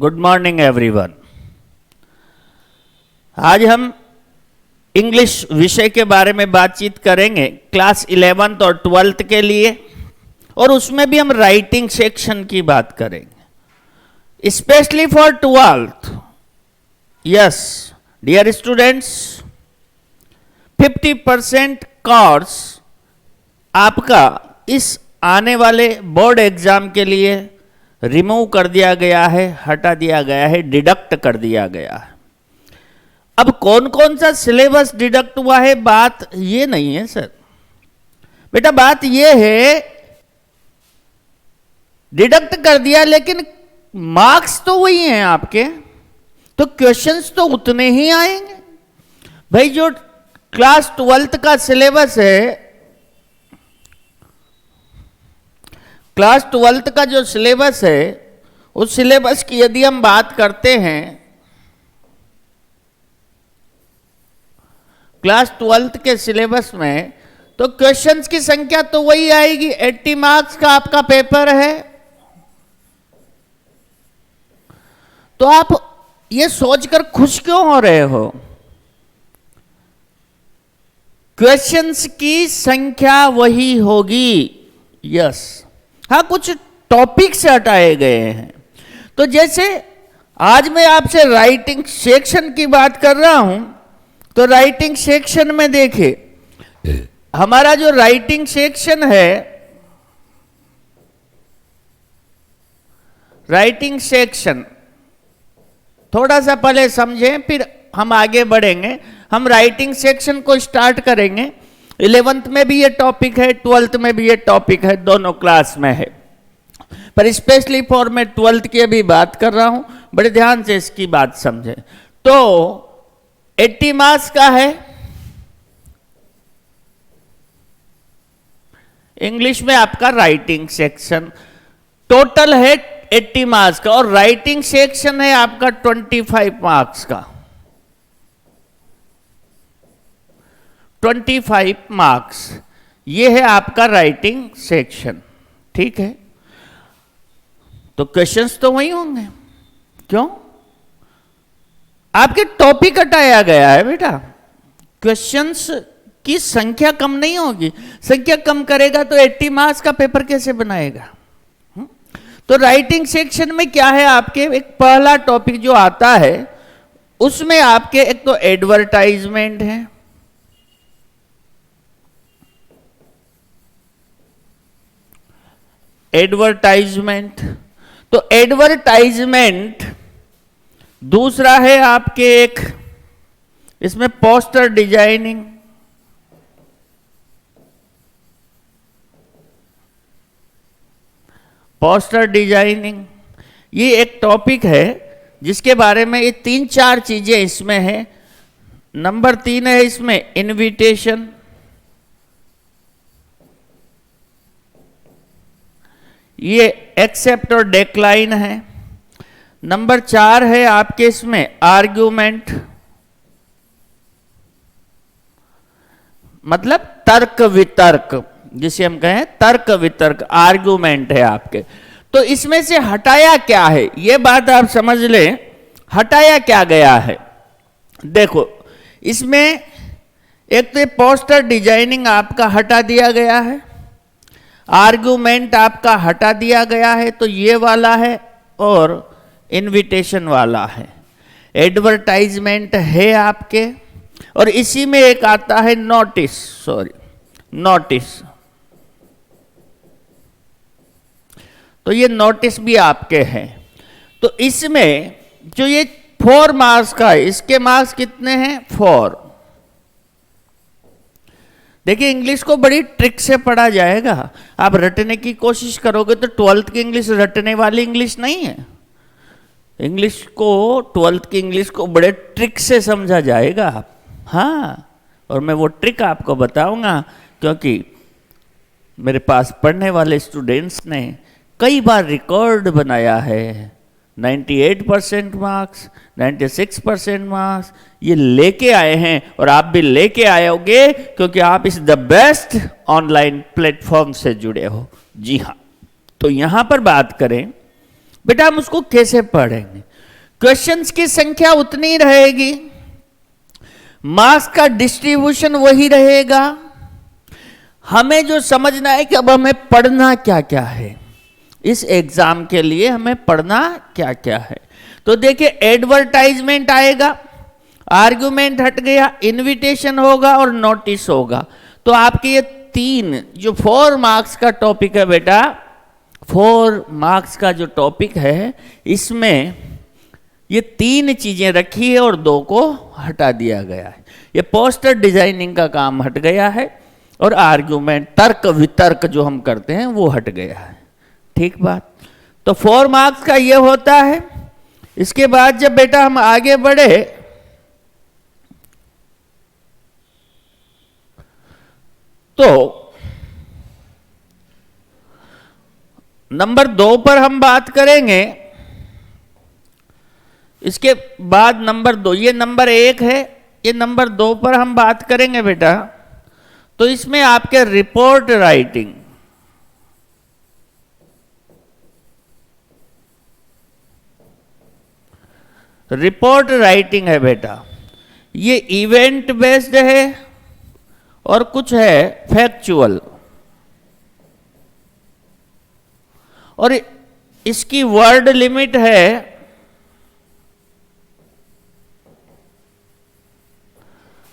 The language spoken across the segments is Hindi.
Good morning everyone. आज हम इंग्लिश विषय के बारे में बातचीत करेंगे क्लास 11th और 12th के लिए, और उसमें भी हम राइटिंग सेक्शन की बात करेंगे, specially for 12th। Yes dear students, 50% course आपका इस आने वाले बोर्ड एग्जाम के लिए रिमूव कर दिया गया है, हटा दिया गया है, डिडक्ट कर दिया गया है। अब कौन कौन सा सिलेबस डिडक्ट हुआ है, बात ये नहीं है सर बेटा, बात ये है डिडक्ट कर दिया लेकिन मार्क्स तो वही हैं आपके, तो क्वेश्चंस तो उतने ही आएंगे भाई। जो क्लास 12th का सिलेबस है, क्लास 12th का जो सिलेबस है, उस सिलेबस की यदि हम बात करते हैं, क्लास 12th के सिलेबस में, तो क्वेश्चंस की संख्या तो वही आएगी। 80 मार्क्स का आपका पेपर है। तो आप ये सोचकर खुश क्यों हो रहे हो? क्वेश्चंस की संख्या वही होगी। यस, हाँ, कुछ टॉपिक से हटाए गए हैं। तो जैसे आज मैं आपसे राइटिंग सेक्शन की बात कर रहा हूं, तो राइटिंग सेक्शन में देखिए, हमारा जो राइटिंग सेक्शन है, राइटिंग सेक्शन थोड़ा सा पहले समझें, फिर हम आगे बढ़ेंगे। हम राइटिंग सेक्शन को स्टार्ट करेंगे। 11th में भी ये टॉपिक है, 12th में भी ये टॉपिक है, दोनों क्लास में है, पर स्पेशली फॉर मैं 12th की अभी बात कर रहा हूं, बड़े ध्यान से इसकी बात समझें। तो 80 मार्क्स का है, इंग्लिश में आपका राइटिंग सेक्शन टोटल है 80 मार्क्स का, और राइटिंग सेक्शन है आपका 25 मार्क्स का। 25 मार्क्स ये है आपका राइटिंग सेक्शन, ठीक है। तो क्वेश्चंस तो वही होंगे, क्यों? आपके टॉपिक हटाया गया है बेटा, क्वेश्चंस की संख्या कम नहीं होगी। संख्या कम करेगा तो 80 मार्क्स का पेपर कैसे बनाएगा? तो राइटिंग सेक्शन में क्या है आपके, एक पहला टॉपिक जो आता है उसमें आपके एक तो एडवर्टाइजमेंट है, एडवर्टाइजमेंट। तो एडवर्टाइजमेंट, दूसरा है आपके एक इसमें पोस्टर डिजाइनिंग, पोस्टर डिजाइनिंग ये एक टॉपिक है जिसके बारे में ये 3-4 चीजें इसमें है। नंबर 3 है इसमें इनविटेशन, ये एक्सेप्ट और डिक्लाइन है। नंबर 4 है आपके इसमें आर्ग्यूमेंट, मतलब तर्क वितर्क, जिसे हम कहें तर्क वितर्क, आर्ग्यूमेंट है आपके। तो इसमें से हटाया क्या है, ये बात आप समझ लें, हटाया क्या गया है। देखो इसमें एक तो पोस्टर डिजाइनिंग आपका हटा दिया गया है, आर्गुमेंट आपका हटा दिया गया है, तो ये वाला है, और इनविटेशन वाला है। एडवर्टाइजमेंट है आपके, और इसी में एक आता है नोटिस, नोटिस। तो ये नोटिस भी आपके हैं। तो इसमें जो ये 4 मार्क्स का है, इसके मार्क्स कितने हैं? 4। देखिए इंग्लिश को बड़ी ट्रिक से पढ़ा जाएगा। आप रटने की कोशिश करोगे तो 12th की इंग्लिश रटने वाली इंग्लिश नहीं है। इंग्लिश को, 12th की इंग्लिश को बड़े ट्रिक से समझा जाएगा। हाँ, और मैं वो ट्रिक आपको बताऊंगा, क्योंकि मेरे पास पढ़ने वाले स्टूडेंट्स ने कई बार रिकॉर्ड बनाया है। 98% मार्क्स, 96% मार्क्स ये लेके आए हैं, और आप भी लेके आयोगे, क्योंकि आप इस द बेस्ट ऑनलाइन प्लेटफॉर्म से जुड़े हो। जी हाँ, तो यहां पर बात करें बेटा हम उसको कैसे पढ़ेंगे। क्वेश्चंस की संख्या उतनी रहेगी, मार्क्स का डिस्ट्रीब्यूशन वही रहेगा। हमें जो समझना है कि अब हमें पढ़ना क्या क्या है, इस एग्जाम के लिए हमें पढ़ना क्या क्या है। तो देखिए, एडवर्टाइजमेंट आएगा, आर्गुमेंट हट गया, इनविटेशन होगा और नोटिस होगा। तो आपके ये तीन जो 4 मार्क्स का टॉपिक है बेटा, 4 मार्क्स का जो टॉपिक है, इसमें ये 3 चीजें रखी है और 2 को हटा दिया गया है। ये पोस्टर डिजाइनिंग का काम हट गया है और आर्गुमेंट, तर्क वितर्क जो हम करते हैं वो हट गया है। ठीक बात। तो 4 मार्क्स का ये होता है। इसके बाद जब बेटा हम आगे बढ़े तो नंबर 2 पर हम बात करेंगे। इसके बाद नंबर 2, ये नंबर 1 है, ये नंबर 2 पर हम बात करेंगे बेटा। तो इसमें आपके रिपोर्ट राइटिंग, रिपोर्ट राइटिंग है बेटा। ये इवेंट बेस्ड है और कुछ है फैक्चुअल, और इसकी वर्ड लिमिट है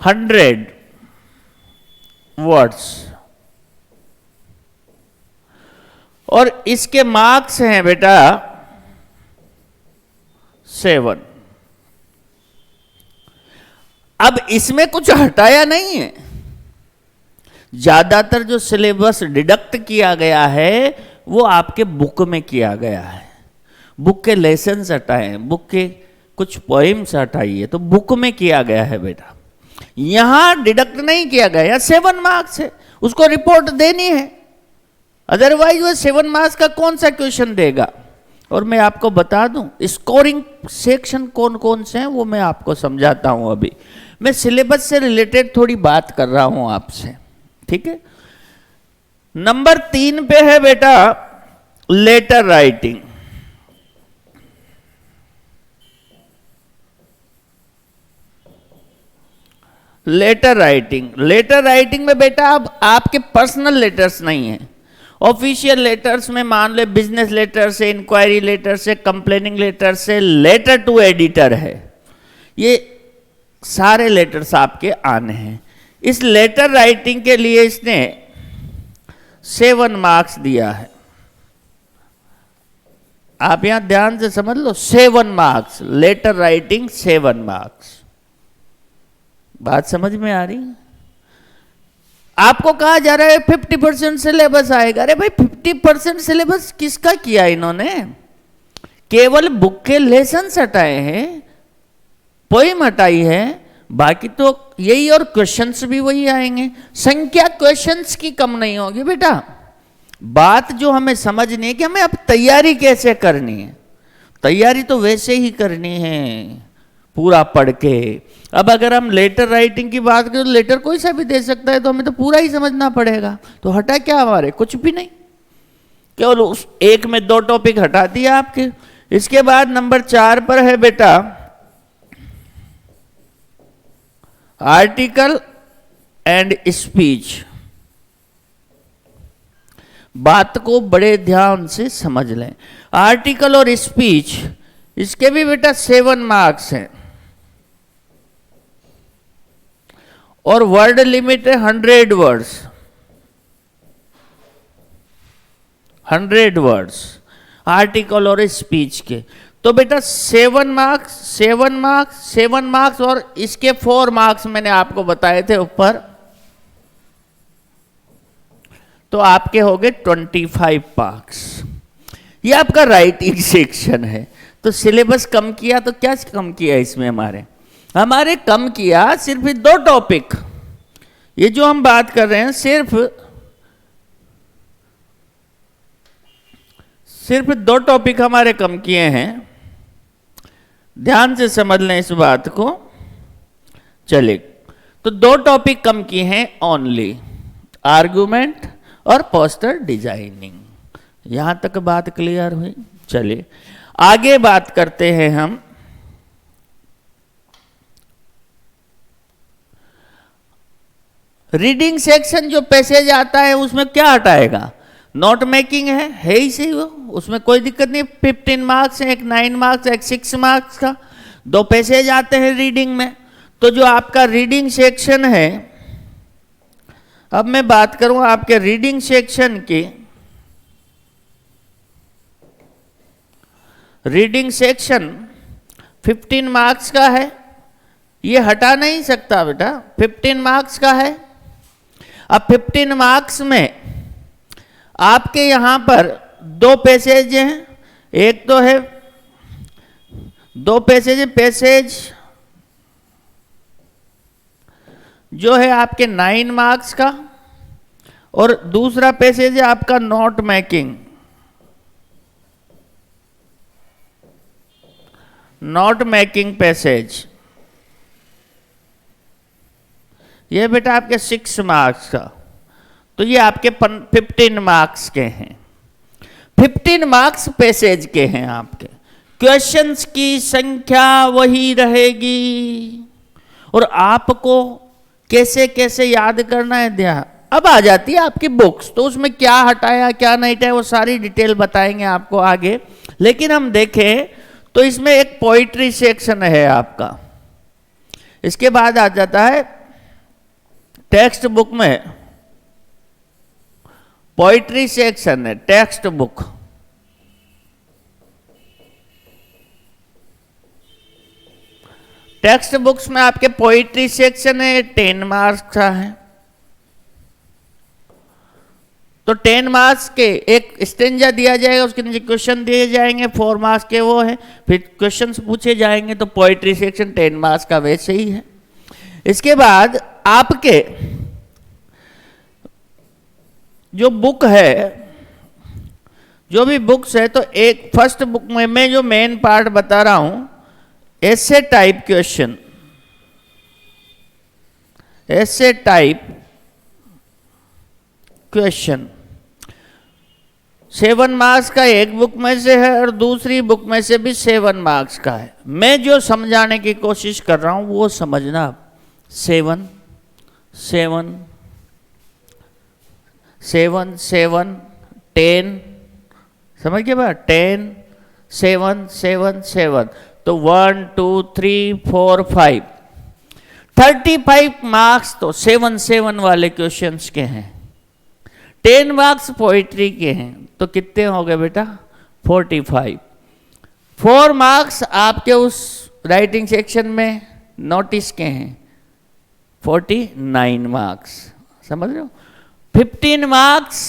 100 वर्ड्स और इसके मार्क्स हैं बेटा 7। अब इसमें कुछ हटाया नहीं है। ज्यादातर जो सिलेबस डिडक्ट किया गया है वो आपके बुक में किया गया है। बुक के लेसन्स हटाए, बुक के कुछ पोइम्स हटाइए, तो बुक में किया गया है बेटा। यहां डिडक्ट नहीं किया गया। 7 मार्क्स है, उसको रिपोर्ट देनी है, अदरवाइज वो 7 मार्क्स का कौन सा क्वेश्चन देगा। और मैं आपको बता दूं, स्कोरिंग सेक्शन कौन कौन से हैं वो मैं आपको समझाता हूं। अभी मैं सिलेबस से रिलेटेड थोड़ी बात कर रहा हूं आपसे, ठीक है। नंबर 3 पे है बेटा letter writing. Letter writing, letter writing में बेटा अब आपके पर्सनल लेटर्स नहीं है। ऑफिशियल लेटर्स में मान ले बिजनेस लेटर से, इंक्वायरी लेटर से, कंप्लेनिंग लेटर से, लेटर टू एडिटर है, ये सारे लेटर्स आपके आने हैं। इस लेटर राइटिंग के लिए इसने 7 मार्क्स दिया है। आप यहां ध्यान से समझ लो, 7 मार्क्स, लेटर राइटिंग 7 मार्क्स। बात समझ में आ रही है? आपको कहा जा रहा है 50% सिलेबस आएगा। अरे भाई 50% सिलेबस किसका किया इन्होंने? केवल बुक के लेसन्स हटाए हैं, पोइम हटाई है, बाकी तो यही, और क्वेश्चंस भी वही आएंगे। संख्या क्वेश्चंस की कम नहीं होगी बेटा। बात जो हमें समझनी है कि हमें अब तैयारी कैसे करनी है। तैयारी तो वैसे ही करनी है, पूरा पढ़ के। अब अगर हम लेटर राइटिंग की बात करें तो लेटर कोई सा भी दे सकता है, तो हमें तो पूरा ही समझना पड़ेगा। तो हटा क्या हमारे? कुछ भी नहीं, केवल उस एक में 2 टॉपिक हटा दिया आपके। इसके बाद नंबर 4 पर है बेटा आर्टिकल एंड स्पीच। बात को बड़े ध्यान से समझ लें। आर्टिकल और स्पीच, इसके भी बेटा 7 मार्क्स हैं और वर्ड लिमिट है 100 वर्ड्स। 100 वर्ड्स आर्टिकल और स्पीच के। तो बेटा 7 मार्क्स, 7 मार्क्स, 7 मार्क्स और इसके 4 मार्क्स मैंने आपको बताए थे ऊपर। तो आपके हो गए 25 मार्क्स। ये आपका राइटिंग सेक्शन है। तो सिलेबस कम किया तो क्या कम किया इसमें? हमारे कम किया सिर्फ 2 टॉपिक। ये जो हम बात कर रहे हैं सिर्फ 2 टॉपिक हमारे कम किए हैं। ध्यान से समझ लें इस बात को। चलिए, तो 2 टॉपिक कम किए हैं ओनली, आर्गुमेंट और पोस्टर डिजाइनिंग। यहां तक बात क्लियर हुई? चलिए आगे बात करते हैं हम रीडिंग सेक्शन जो पैसेज आता है उसमें क्या हटाएगा? नोट मेकिंग है ही सही वो, उसमें कोई दिक्कत नहीं। 15 मार्क्स है, एक 9 मार्क्स, एक 6 मार्क्स का, 2 पैसेज आते हैं रीडिंग में। तो जो आपका रीडिंग सेक्शन है, अब मैं बात करूं आपके रीडिंग सेक्शन की। रीडिंग सेक्शन 15 मार्क्स का है, ये हटा नहीं सकता बेटा, 15 मार्क्स का है। अब 15 मार्क्स में आपके यहां पर 2 पैसेज हैं, एक तो है 2 पैसेज, पैसेज जो है आपके 9 मार्क्स का, और दूसरा पैसेज है आपका note making. Note making passage ये बेटा आपके 6 मार्क्स का, तो ये आपके 15 मार्क्स के हैं। 15 मार्क्स पैसेज के हैं आपके। क्वेश्चंस की संख्या वही रहेगी, और आपको कैसे कैसे याद करना है ध्यान। अब आ जाती है आपकी बुक्स, तो उसमें क्या हटाया क्या नहीं हटाया वो सारी डिटेल बताएंगे आपको आगे। लेकिन हम देखें तो इसमें एक पोइट्री सेक्शन है आपका। इसके बाद आ जाता है टेक्स्ट बुक में पोइट्री सेक्शन है, टेक्स्ट बुक। टेक्स्ट बुक्स में आपके पोइट्री सेक्शन है, 10 मार्क्स का है। तो 10 मार्क्स के एक स्टेंजा दिया जाएगा, उसके नीचे क्वेश्चन दिए जाएंगे, 4 मार्क्स के वो है, फिर क्वेश्चन पूछे जाएंगे। तो पोइट्री सेक्शन 10 मार्क्स का वैसे ही है। इसके बाद आपके जो बुक है, जो भी बुक्स है, तो एक फर्स्ट बुक में मैं जो मेन पार्ट बता रहा हूं, ऐसे टाइप क्वेश्चन, ऐसे टाइप क्वेश्चन 7 मार्क्स का एक बुक में से है, और दूसरी बुक में से भी 7 मार्क्स का है। मैं जो समझाने की कोशिश कर रहा हूं वो समझना। 7 7 7 7 10, समझ गए बात? 10 7 7 7, तो 1 2 3 4 5, 35 मार्क्स तो 7 7 वाले क्वेश्चंस के हैं। 10 मार्क्स पोइट्री के हैं, तो कितने हो गए बेटा? 45। 4 मार्क्स आपके उस राइटिंग सेक्शन में नोटिस के हैं, 49 मार्क्स, समझ रहे हो? 15 मार्क्स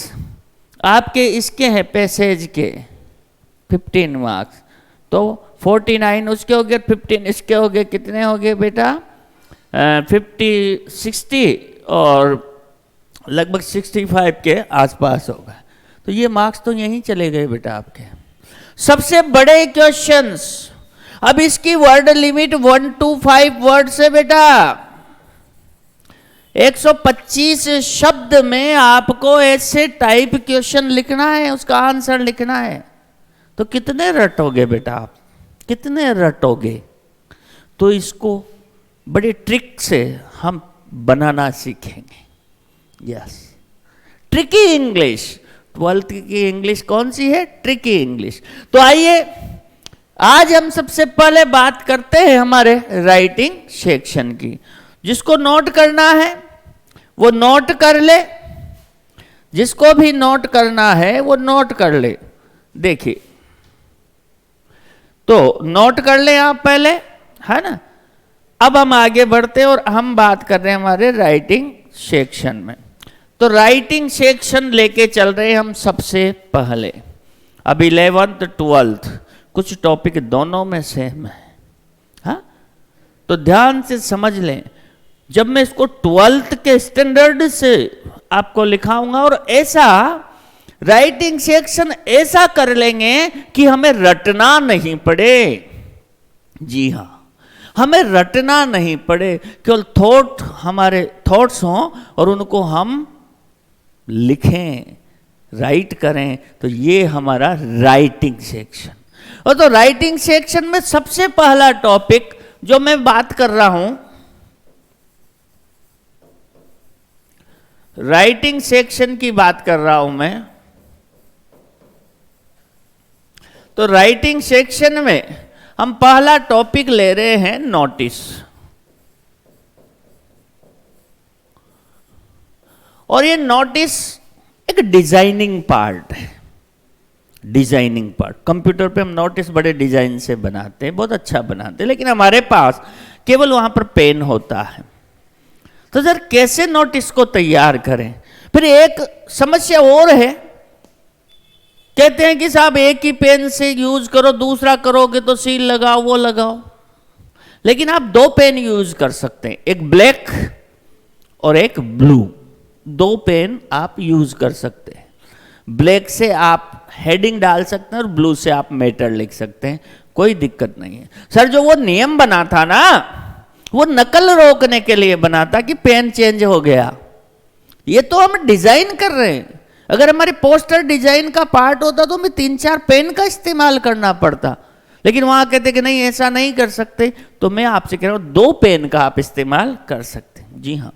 आपके इसके हैं पैसेज के, 15 मार्क्स, तो 49 उसके हो गए, 15 इसके हो गए। कितने हो गए बेटा? 50 60 और लगभग 65 के आसपास होगा। तो ये मार्क्स तो यहीं चले गए बेटा आपके। सबसे बड़े क्वेश्चंस, अब इसकी वर्ड लिमिट 1 to 5 वर्ड से बेटा 125 शब्द में आपको ऐसे टाइप क्वेश्चन लिखना है, उसका आंसर लिखना है। तो कितने रटोगे बेटा आप? कितने रटोगे? तो इसको बड़ी ट्रिक से हम बनाना सीखेंगे। Yes, tricky English. 12th की इंग्लिश कौन सी है? Tricky English. तो आइए आज हम सबसे पहले बात करते हैं हमारे राइटिंग सेक्शन की। जिसको नोट करना है वो नोट कर ले, जिसको भी नोट करना है वो नोट कर ले। देखिए, तो नोट कर ले आप पहले, है ना। अब हम आगे बढ़ते हैं और हम बात कर रहे हैं हमारे राइटिंग सेक्शन में। तो राइटिंग सेक्शन लेके चल रहे हैं हम सबसे पहले। अब 11th 12th कुछ टॉपिक दोनों में सेम है, हाँ, तो ध्यान से समझ लें। जब मैं इसको 12th के स्टैंडर्ड से आपको लिखाऊंगा, और ऐसा राइटिंग सेक्शन ऐसा कर लेंगे कि हमें रटना नहीं पड़े। जी हाँ, हमें रटना नहीं पड़े, केवल थॉट, हमारे थॉट्स हों और उनको हम लिखें, राइट करें। तो ये हमारा राइटिंग सेक्शन। और तो राइटिंग सेक्शन में सबसे पहला टॉपिक जो मैं बात कर रहा हूं राइटिंग सेक्शन की बात कर रहा हूं मैं। तो राइटिंग सेक्शन में हम पहला टॉपिक ले रहे हैं नोटिस। और ये नोटिस एक डिजाइनिंग पार्ट है। डिजाइनिंग पार्ट, कंप्यूटर पे हम नोटिस बड़े डिजाइन से बनाते हैं, बहुत अच्छा बनाते हैं, लेकिन हमारे पास केवल वहां पर पेन होता है। तो सर कैसे नोटिस को तैयार करें? फिर एक समस्या और है, कहते हैं कि साहब एक ही पेन से यूज करो, दूसरा करोगे तो सील लगाओ, वो लगाओ। लेकिन आप दो पेन यूज कर सकते हैं, एक ब्लैक और एक ब्लू। दो पेन आप यूज कर सकते हैं। ब्लैक से आप हेडिंग डाल सकते हैं और ब्लू से आप मैटर लिख सकते हैं, कोई दिक्कत नहीं है। सर जो वो नियम बना था ना, वो नकल रोकने के लिए बना था कि पेन चेंज हो गया। ये तो हम डिजाइन कर रहे हैं। अगर हमारे पोस्टर डिजाइन का पार्ट होता तो हमें 3-4 पेन का इस्तेमाल करना पड़ता, लेकिन वहां कहते कि नहीं ऐसा नहीं कर सकते। तो मैं आपसे कह रहा हूं 2 पेन का आप इस्तेमाल कर सकते हैं। जी हाँ,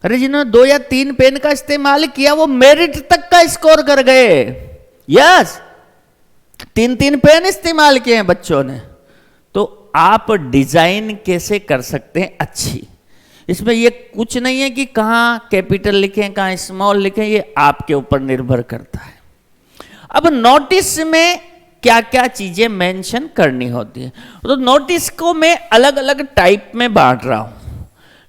अरे जिन्होंने 2 या 3 पेन का इस्तेमाल किया वो मेरिट तक का स्कोर कर गए। यस, 3-3 पेन इस्तेमाल किए हैं बच्चों ने। तो आप डिजाइन कैसे कर सकते हैं अच्छी, इसमें ये कुछ नहीं है कि कहाँ कैपिटल लिखें कहाँ स्मॉल लिखें, ये आपके ऊपर निर्भर करता है। अब नोटिस में क्या क्या चीजें मेंशन करनी होती है, तो नोटिस को मैं अलग अलग टाइप में बांट रहा हूं।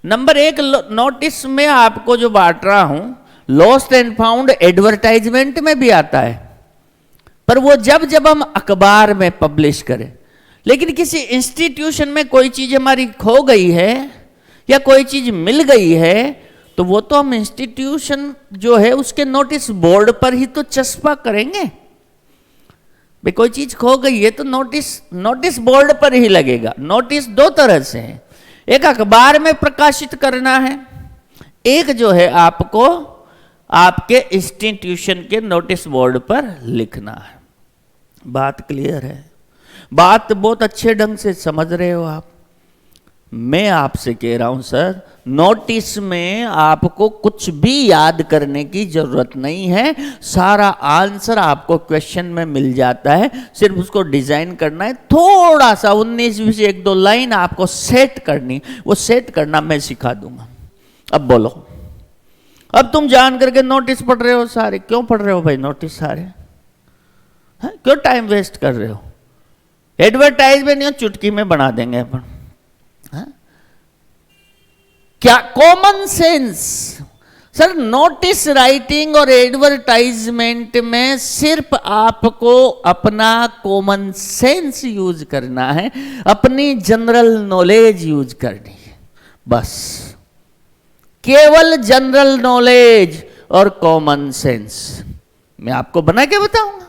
नंबर 1 नोटिस में आपको जो बांट रहा हूं, लॉस्ट एंड फाउंड एडवर्टाइजमेंट में भी आता है, पर वो जब जब हम अखबार में पब्लिश करें। लेकिन किसी इंस्टीट्यूशन में कोई चीज हमारी खो गई है या कोई चीज मिल गई है, तो वो तो हम इंस्टीट्यूशन जो है उसके नोटिस बोर्ड पर ही तो चस्पा करेंगे। भाई कोई चीज खो गई है तो नोटिस बोर्ड पर ही लगेगा। नोटिस 2 तरह से है, एक अखबार में प्रकाशित करना है, एक जो है आपको आपके इंस्टीट्यूशन के नोटिस बोर्ड पर लिखना है। बात क्लियर है? बात बहुत अच्छे ढंग से समझ रहे हो आप? मैं आपसे कह रहा हूं सर, नोटिस में आपको कुछ भी याद करने की जरूरत नहीं है, सारा आंसर आपको क्वेश्चन में मिल जाता है। सिर्फ उसको डिजाइन करना है, थोड़ा सा 19-20 1-2 लाइन आपको सेट करनी, वो सेट करना मैं सिखा दूंगा। अब बोलो, अब तुम जान करके नोटिस पढ़ रहे हो सारे, क्यों पढ़ रहे हो भाई नोटिस सारे? है? क्यों टाइम वेस्ट कर रहे हो? एडवर्टाइजमेंट या चुटकी में बना देंगे अपन। क्या common sense? Sir notice writing और एडवर्टाइजमेंट में सिर्फ आपको अपना कॉमन सेंस यूज करना है, अपनी जनरल नॉलेज यूज करनी है, बस केवल जनरल नॉलेज और कॉमन सेंस। मैं आपको बना के बताऊंगा,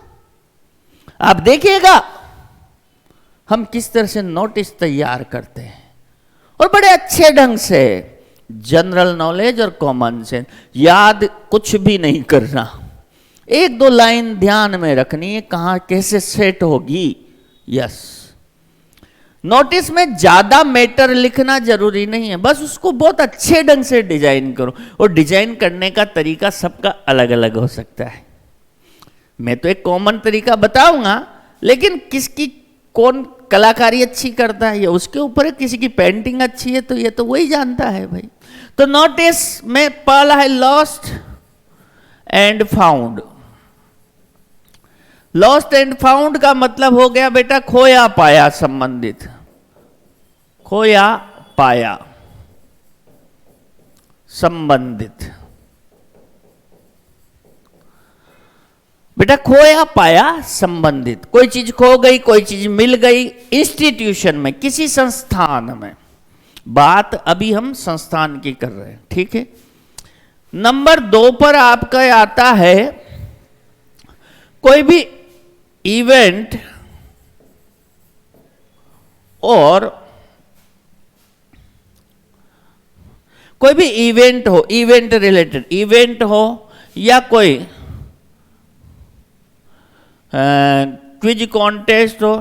आप देखिएगा हम किस तरह से नोटिस तैयार करते हैं, और बड़े अच्छे ढंग से जनरल नॉलेज और कॉमन सेंस। याद कुछ भी नहीं करना, 1-2 लाइन ध्यान में रखनी है, कहां कैसे सेट होगी। यस, नोटिस में ज्यादा मैटर लिखना जरूरी नहीं है, बस उसको बहुत अच्छे ढंग से डिजाइन करो। और डिजाइन करने का तरीका सबका अलग अलग हो सकता है। मैं तो एक कॉमन तरीका बताऊंगा, लेकिन किसकी कौन कलाकारी अच्छी करता है ये उसके ऊपर है। किसी की पेंटिंग अच्छी है तो ये तो वही जानता है भाई। तो नोटिस में पहला है lost and found. Lost and found का मतलब हो गया बेटा खोया पाया संबंधित, खोया पाया संबंधित। बेटा खोया पाया संबंधित, कोई चीज खो गई, कोई चीज मिल गई इंस्टीट्यूशन में, किसी संस्थान में। बात अभी हम संस्थान की कर रहे हैं, ठीक है। नंबर 2 पर आपका आता है कोई भी इवेंट और कोई भी इवेंट हो, इवेंट रिलेटेड इवेंट हो या कोई क्विज कॉन्टेस्ट हो,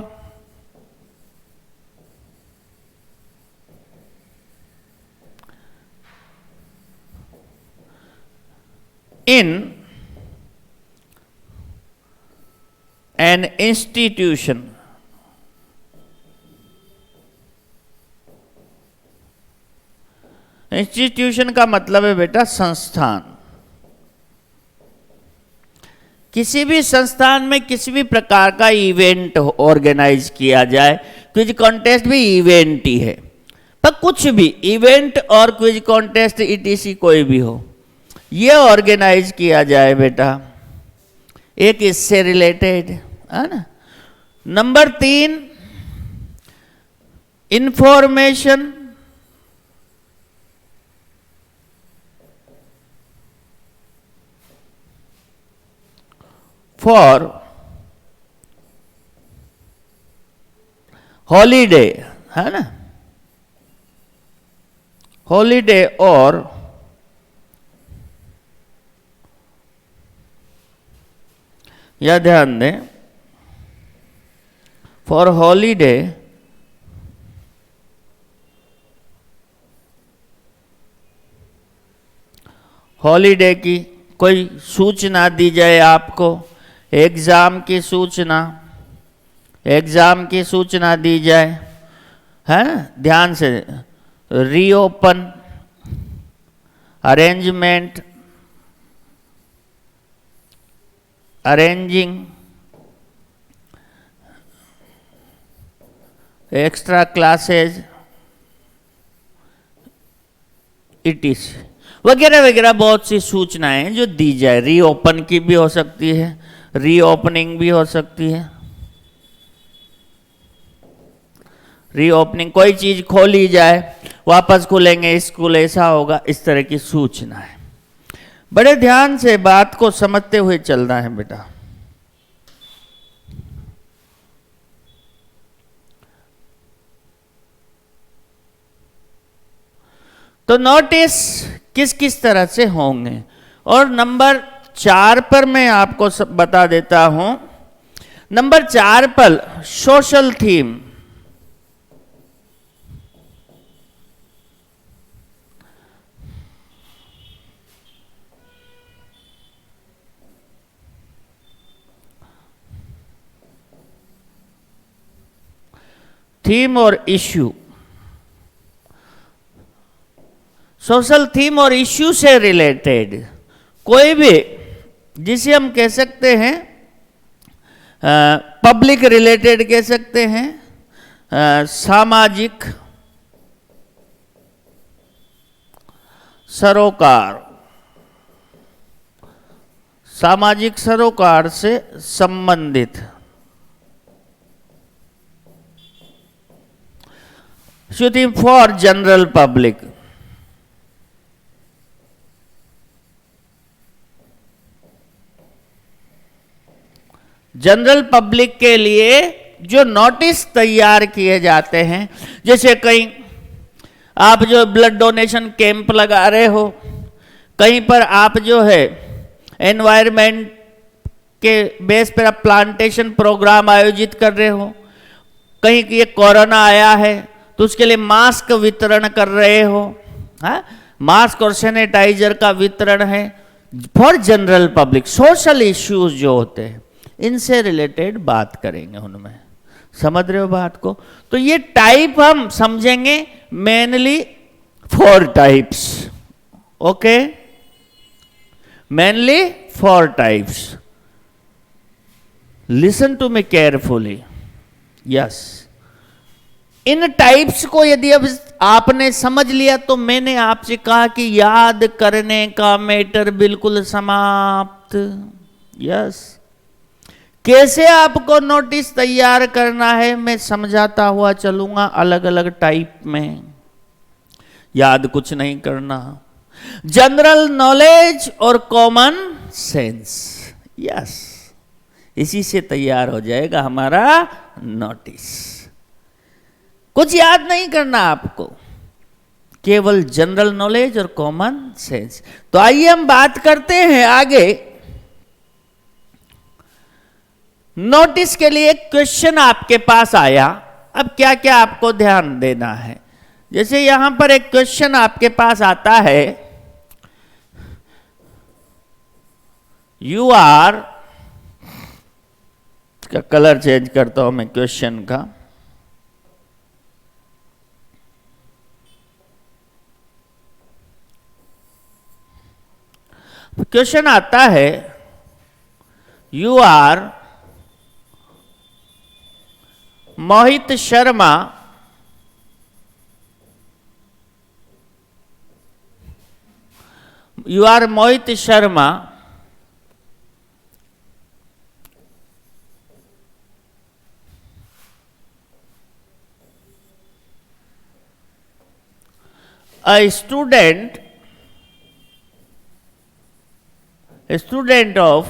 इन एन इंस्टीट्यूशन, इंस्टीट्यूशन का मतलब है बेटा संस्थान। किसी भी संस्थान में किसी भी प्रकार का इवेंट ऑर्गेनाइज किया जाए, क्विज कॉन्टेस्ट भी इवेंट ही है, पर कुछ भी इवेंट और क्विज कॉन्टेस्ट ईटीसी कोई भी हो, ये ऑर्गेनाइज किया जाए बेटा, एक इससे रिलेटेड है ना। नंबर 3, इंफॉर्मेशन फॉर हॉलीडे, है ना, हॉलीडे और यह ध्यान दें, फॉर हॉलीडे हॉलीडे की कोई सूचना दी जाए आपको, एग्जाम की सूचना, एग्जाम की सूचना दी जाए, है ना, ध्यान से, reopen, arrangement, arranging, extra classes, etc. वगैरह वगैरह बहुत सी सूचनाएं जो दी जाए। रीओपन की भी हो सकती है, रीओपनिंग भी हो सकती है। रीओपनिंग, कोई चीज खोली जाए, वापस खुलेंगे स्कूल, ऐसा होगा, इस तरह की सूचना है। बड़े ध्यान से बात को समझते हुए चलना है बेटा। तो नोटिस किस किस तरह से होंगे, और नंबर 4 पर मैं आपको बता देता हूं। नंबर 4 पर सोशल थीम, थीम और इश्यू, सोशल थीम और इश्यू से रिलेटेड कोई भी, जिसे हम कह सकते हैं पब्लिक रिलेटेड कह सकते हैं, सामाजिक सरोकार, सामाजिक सरोकार से संबंधित, theme for general public, general public के लिए जो नोटिस तैयार किए जाते हैं, जैसे कहीं आप जो ब्लड डोनेशन कैंप लगा रहे हो, कहीं पर आप जो है एनवायरनमेंट के बेस पर आप प्लांटेशन प्रोग्राम आयोजित कर रहे हो, कहीं ये कोरोना आया है तो उसके लिए मास्क वितरण कर रहे हो, मास्क और सैनिटाइजर का वितरण है for general public. Social issues जो होते हैं इनसे रिलेटेड बात करेंगे उनमें, समझ रहे हो बात को। तो ये टाइप हम समझेंगे mainly 4 types, okay, mainly 4 types. Listen to me carefully, yes. इन टाइप्स को यदि अब आपने समझ लिया तो मैंने आपसे कहा कि याद करने का मैटर बिल्कुल समाप्त, यस। कैसे आपको नोटिस तैयार करना है मैं समझाता हुआ चलूंगा, अलग अलग टाइप में, याद कुछ नहीं करना। जनरल नॉलेज और कॉमन सेंस, यस, इसी से तैयार हो जाएगा हमारा नोटिस। कुछ याद नहीं करना आपको, केवल जनरल नॉलेज और कॉमन सेंस। तो आइए हम बात करते हैं आगे। नोटिस के लिए क्वेश्चन आपके पास आया, अब क्या क्या आपको ध्यान देना है। जैसे यहां पर एक क्वेश्चन आपके पास आता है, यू आर का कलर चेंज करता हूं मैं क्वेश्चन का। क्वेश्चन आता है you are Mohit Sharma you are Mohit Sharma a student of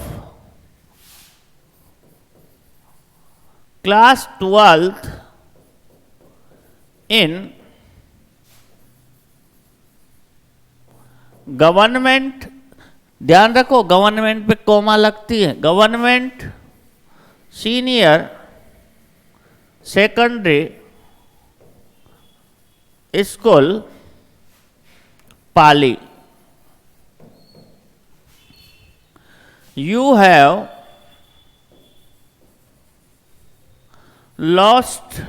class 12th in government, ध्यान रखो गवर्नमेंट पे कोमा लगती है, government senior secondary school Pali. You have lost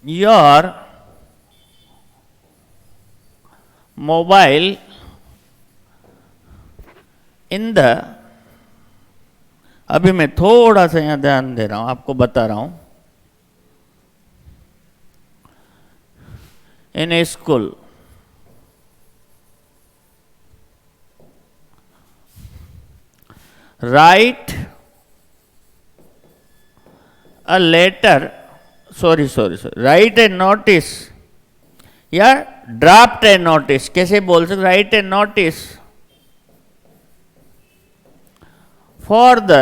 your mobile in the, अभी मैं थोड़ा सा यहाँ ध्यान दे रहा हूँ, आपको बता रहा हूँ, in a school. Write a letter, sorry, write a notice या ड्राफ्ट ए नोटिस, कैसे बोल सकते, right A notice for the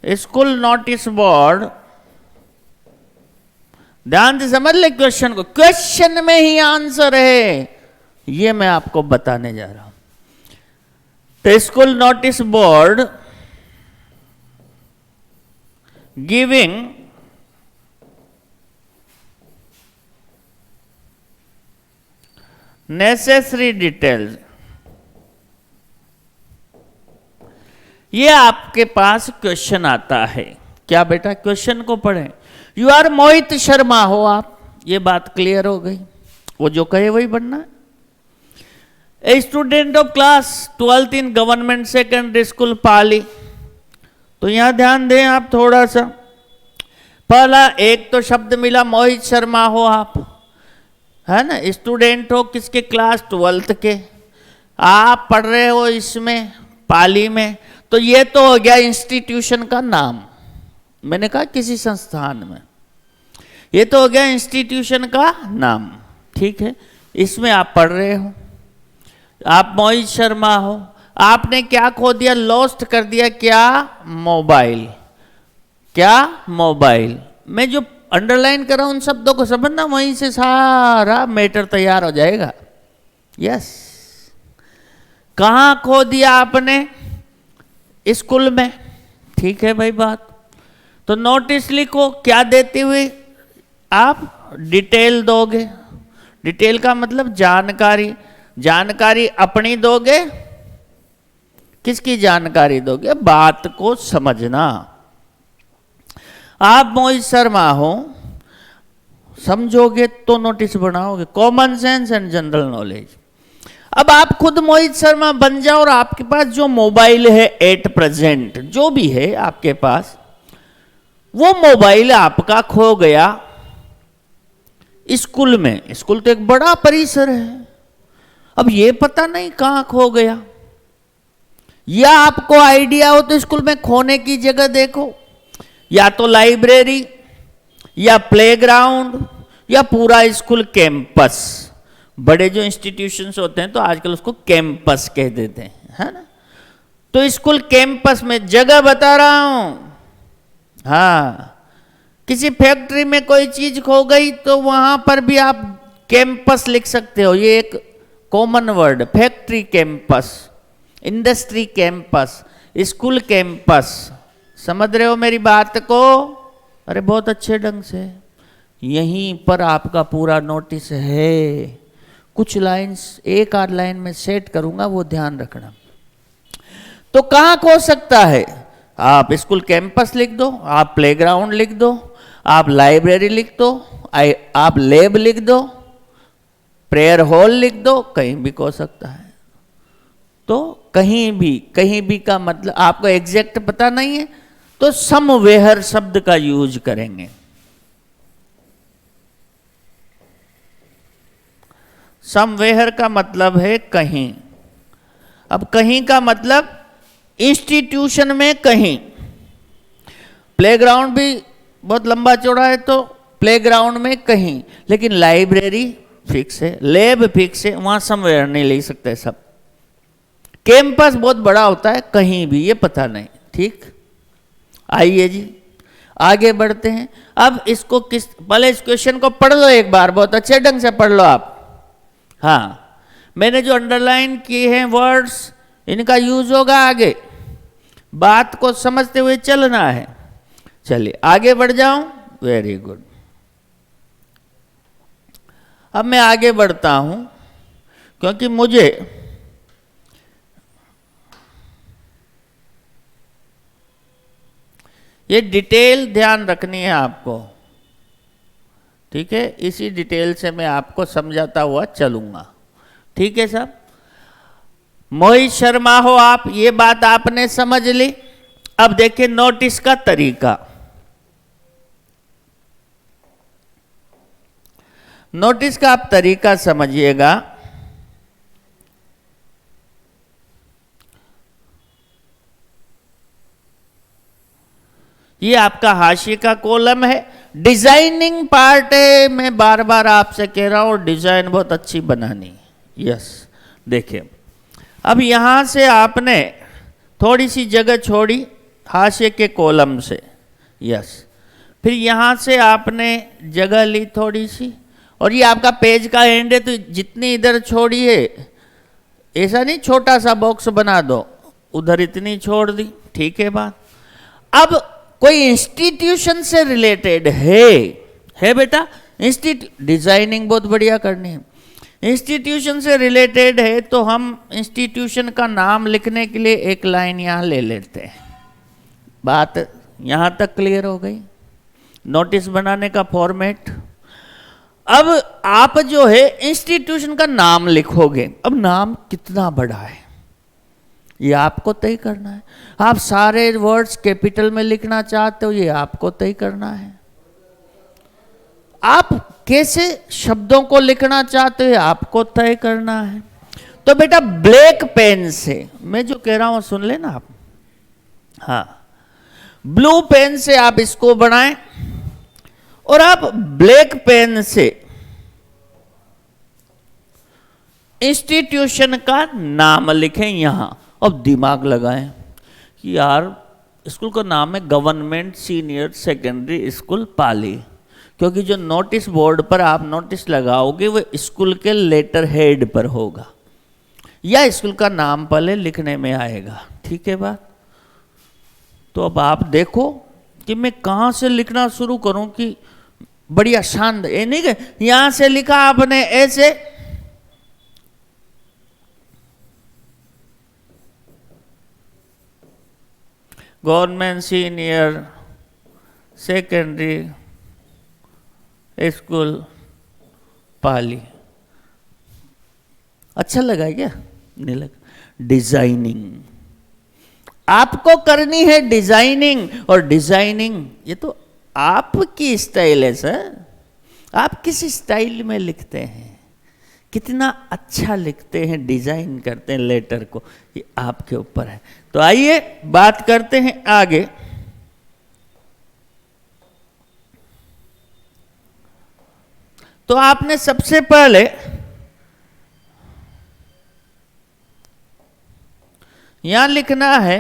school notice board. ध्यान से समझ ले क्वेश्चन को, क्वेश्चन में ही आंसर है, ये मैं आपको बताने जा रहा हूं। तो school notice board giving necessary details, ये आपके पास क्वेश्चन आता है। क्या बेटा, क्वेश्चन को पढ़ें। यू आर मोहित शर्मा हो आप, ये बात क्लियर हो गई, वो जो कहे वही बनना है। A student of class 12th in government secondary school Pali. तो यहां ध्यान दें आप थोड़ा सा, पहला एक तो शब्द मिला मोहित शर्मा हो आप, है ना, स्टूडेंट हो किसके, क्लास 12th के, आप पढ़ रहे हो इसमें पाली में, तो ये तो हो गया इंस्टीट्यूशन का नाम, मैंने कहा किसी संस्थान में, ये तो हो गया इंस्टीट्यूशन का नाम, ठीक है। इसमें आप पढ़ रहे हो, आप मोहित शर्मा हो, आपने क्या खो दिया, लॉस्ट कर दिया, क्या, मोबाइल, क्या, मोबाइल। मैं जो अंडरलाइन कर रहा हूं उन शब्दों को समझना, वहीं से सारा मैटर तैयार हो जाएगा। यस, कहां खो दिया आपने, स्कूल में, ठीक है भाई बात। तो नोटिस लिखो, क्या देते हुए आप डिटेल दोगे, डिटेल का मतलब जानकारी, जानकारी अपनी दोगे, किसकी जानकारी दोगे, बात को समझना। आप मोहित शर्मा हो, समझोगे तो नोटिस बनाओगे, common sense and general knowledge. अब आप खुद मोहित शर्मा बन जाओ और आपके पास जो मोबाइल है एट प्रेजेंट, जो भी है आपके पास, वो मोबाइल आपका खो गया स्कूल में। स्कूल तो एक बड़ा परिसर है, अब ये पता नहीं कहां खो गया, या आपको आइडिया हो तो स्कूल में खोने की जगह देखो, या तो लाइब्रेरी, या प्लेग्राउंड, या पूरा स्कूल कैंपस। बड़े जो इंस्टीट्यूशंस होते हैं तो आजकल उसको कैंपस कह देते हैं, है ना। तो स्कूल कैंपस में जगह बता रहा हूं, हाँ, किसी फैक्ट्री में कोई चीज खो गई तो वहां पर भी आप कैंपस लिख सकते हो, ये एक common word, factory campus, industry campus, school campus. समझ रहे हो मेरी बात को, अरे बहुत अच्छे ढंग से, यहीं पर आपका पूरा नोटिस है। कुछ लाइंस एक आध लाइन में सेट करूंगा, वो ध्यान रखना। तो कहाँ हो सकता है? आप स्कूल कैंपस लिख दो, आप प्लेग्राउंड लिख दो, आप लाइब्रेरी लिख दो, आप लैब लिख दो, प्रेयर हॉल लिख दो, कहीं भी हो सकता है। तो कहीं भी का मतलब आपको एग्जैक्ट पता नहीं है तो समवेयर शब्द का यूज करेंगे। समवेयर का मतलब है कहीं। अब कहीं का मतलब इंस्टीट्यूशन में कहीं। प्लेग्राउंड भी बहुत लंबा चौड़ा है तो प्लेग्राउंड में कहीं, लेकिन लाइब्रेरी फिक्स है, लैब फिक्स है, वहां समवेयर नहीं ले सकते सब। कैंपस बहुत बड़ा होता है, कहीं भी ये पता नहीं। ठीक, आइए जी आगे बढ़ते हैं। अब इसको पहले इस क्वेश्चन को पढ़ लो एक बार, बहुत अच्छे ढंग से पढ़ लो आप। हाँ, मैंने जो अंडरलाइन किए हैं वर्ड्स, इनका यूज होगा आगे, बात को समझते हुए चलना है। चलिए आगे बढ़ जाऊं। Very good. अब मैं आगे बढ़ता हूं क्योंकि मुझे ये डिटेल ध्यान रखनी है आपको। ठीक है, इसी डिटेल से मैं आपको समझाता हुआ चलूंगा। ठीक है साहब, मोहित शर्मा हो आप, ये बात आपने समझ ली। अब देखिए नोटिस का तरीका। नोटिस का आप तरीका समझिएगा। ये आपका हाशिए का कॉलम है, डिजाइनिंग पार्ट है। मैं बार बार आपसे कह रहा हूं डिजाइन बहुत अच्छी बनानी। यस, देखिए अब यहां से आपने थोड़ी सी जगह छोड़ी हाशिए के कॉलम से। यस, फिर यहां से आपने जगह ली थोड़ी सी, और ये आपका पेज का एंड है तो जितनी इधर छोड़ी है, ऐसा नहीं छोटा सा बॉक्स बना दो, उधर इतनी छोड़ दी। ठीक है बात। अब कोई इंस्टीट्यूशन से रिलेटेड है बेटा, डिजाइनिंग बहुत बढ़िया करनी है। इंस्टीट्यूशन से रिलेटेड है तो हम इंस्टीट्यूशन का नाम लिखने के लिए एक लाइन यहां ले लेते हैं। बात यहां तक क्लियर हो गई? नोटिस बनाने का फॉर्मेट। अब आप जो है इंस्टीट्यूशन का नाम लिखोगे। अब नाम कितना बड़ा है ये आपको तय करना है। आप सारे वर्ड्स कैपिटल में लिखना चाहते हो, ये आपको तय करना है। आप कैसे शब्दों को लिखना चाहते हो, आपको तय करना है। तो बेटा ब्लैक पेन से, मैं जो कह रहा हूं सुन लेना आप। हाँ, ब्लू पेन से आप इसको बनाएं और आप ब्लैक पेन से इंस्टीट्यूशन का नाम लिखें यहां। अब दिमाग लगाएं कि यार स्कूल का नाम है गवर्नमेंट सीनियर सेकेंडरी स्कूल पाली, क्योंकि जो नोटिस बोर्ड पर आप नोटिस लगाओगे वो स्कूल के लेटर हेड पर होगा या स्कूल का नाम पहले लिखने में आएगा। ठीक है बात? तो अब आप देखो कि मैं कहां से लिखना शुरू करूं कि बढ़िया शानदार। ये नहीं कि यहां से लिखा आपने ऐसे, गवर्नमेंट सीनियर सेकेंडरी स्कूल पाली। अच्छा लगा क्या? नहीं लगा। डिजाइनिंग आपको करनी है, डिजाइनिंग। और डिजाइनिंग ये तो आपकी स्टाइल है सर। आप किस स्टाइल में लिखते हैं, कितना अच्छा लिखते हैं, डिजाइन करते हैं लेटर को, ये आपके ऊपर है। तो आइए बात करते हैं आगे। तो आपने सबसे पहले यहां लिखना है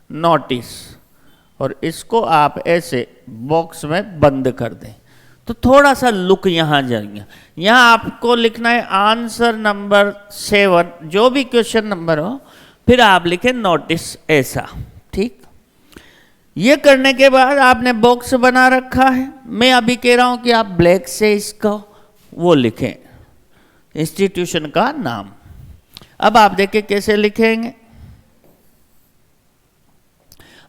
नोटिस, और इसको आप ऐसे बॉक्स में बंद कर दें तो थोड़ा सा लुक यहां जाएगा। यहां आपको लिखना है आंसर नंबर 7, जो भी क्वेश्चन नंबर हो, फिर आप लिखें नोटिस ऐसा। ठीक ये करने के बाद आपने बॉक्स बना रखा है। मैं अभी कह रहा हूं कि आप ब्लैक से इसका वो लिखें, इंस्टीट्यूशन का नाम। अब आप देखिए कैसे लिखेंगे।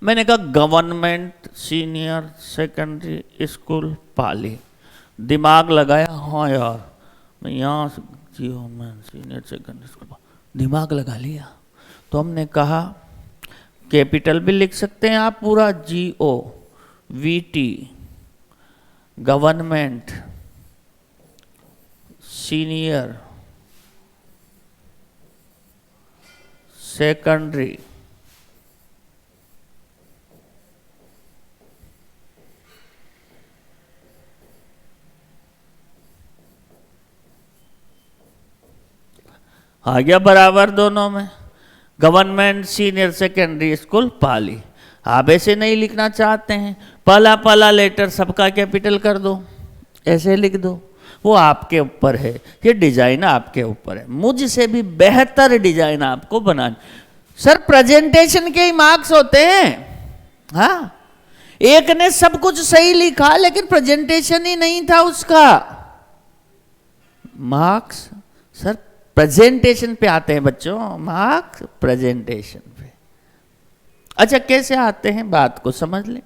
मैंने कहा गवर्नमेंट सीनियर सेकेंडरी स्कूल पाली। दिमाग लगाया, हाँ यार मैं यहाँ सीनियर सेकेंडरी स्कूल, दिमाग लगा लिया। तो हमने कहा कैपिटल भी लिख सकते हैं आप पूरा, GOVT, गवर्नमेंट सीनियर सेकेंडरी आ गया बराबर दोनों में, गवर्नमेंट सीनियर सेकेंडरी स्कूल पाली। आप ऐसे नहीं लिखना चाहते हैं, पहला पहला लेटर सबका कैपिटल कर दो, ऐसे लिख दो, वो आपके ऊपर है, ये डिजाइन आपके ऊपर है। मुझसे भी बेहतर डिजाइन आपको बनानी। सर प्रेजेंटेशन के ही मार्क्स होते हैं। हाँ, एक ने सब कुछ सही लिखा लेकिन प्रेजेंटेशन ही नहीं था उसका, मार्क्स सर प्रेजेंटेशन पे आते हैं बच्चों, मार्क्स प्रेजेंटेशन पे। अच्छा कैसे आते हैं, बात को समझ लें।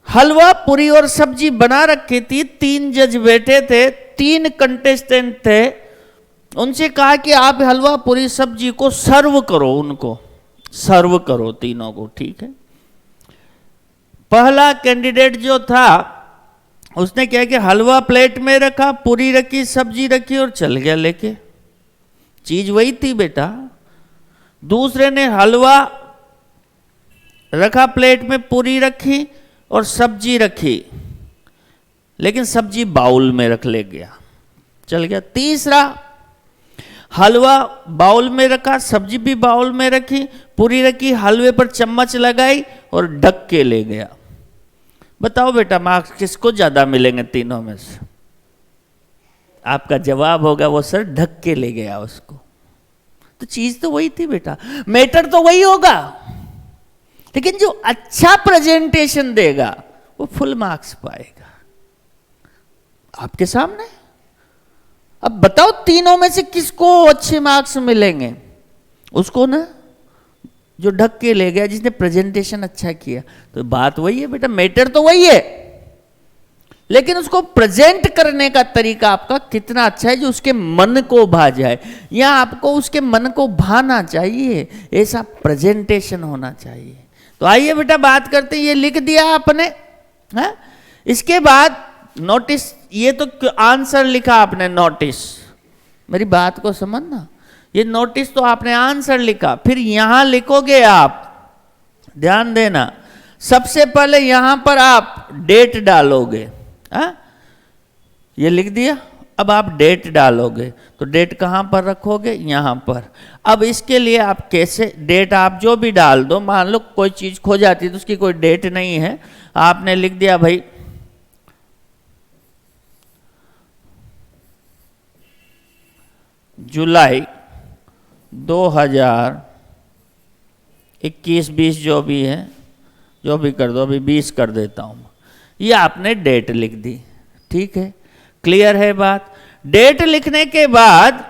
हलवा पूरी और सब्जी बना रखी थी, 3 जज बैठे थे, 3 कंटेस्टेंट थे। उनसे कहा कि आप हलवा पूरी सब्जी को सर्व करो, उनको सर्व करो तीनों को, ठीक है। पहला कैंडिडेट जो था उसने क्या कि हलवा प्लेट में रखा, पूरी रखी, सब्जी रखी और चल गया लेके, चीज वही थी बेटा। दूसरे ने हलवा रखा प्लेट में, पूरी रखी और सब्जी रखी, लेकिन सब्जी बाउल में रख ले गया, चल गया। तीसरा हलवा बाउल में रखा, सब्जी भी बाउल में रखी, पूरी रखी, हलवे पर चम्मच लगाई और ढक के ले गया। बताओ बेटा मार्क्स किसको ज्यादा मिलेंगे तीनों में से? आपका जवाब होगा वो सर ढक के ले गया उसको। तो चीज तो वही थी बेटा, मैटर तो वही होगा, लेकिन जो अच्छा प्रेजेंटेशन देगा वो फुल मार्क्स पाएगा आपके सामने। अब बताओ तीनों में से किसको अच्छे मार्क्स मिलेंगे? उसको ना जो ढक के ले गया, जिसने प्रेजेंटेशन अच्छा किया। तो बात वही है बेटा, मैटर तो वही है, लेकिन उसको प्रेजेंट करने का तरीका आपका कितना अच्छा है जो उसके मन को भा जाए, या आपको उसके मन को भाना चाहिए, ऐसा प्रेजेंटेशन होना चाहिए। तो आइए बेटा बात करते हैं। ये लिख दिया आपने, है? इसके बाद नोटिस, ये तो आंसर लिखा आपने, नोटिस, मेरी बात को समझना। ये नोटिस तो आपने आंसर लिखा, फिर यहां लिखोगे आप, ध्यान देना, सबसे पहले यहां पर आप डेट डालोगे। ये लिख दिया, अब आप डेट डालोगे, तो डेट कहां पर रखोगे? यहां पर। अब इसके लिए आप कैसे, डेट आप जो भी डाल दो, मान लो कोई चीज खो जाती है तो उसकी कोई डेट नहीं है, आपने लिख दिया भाई जुलाई 2021-20 जो भी है, जो भी कर दो, अभी 20 कर देता हूं। ये आपने डेट लिख दी, ठीक है, क्लियर है बात। डेट लिखने के बाद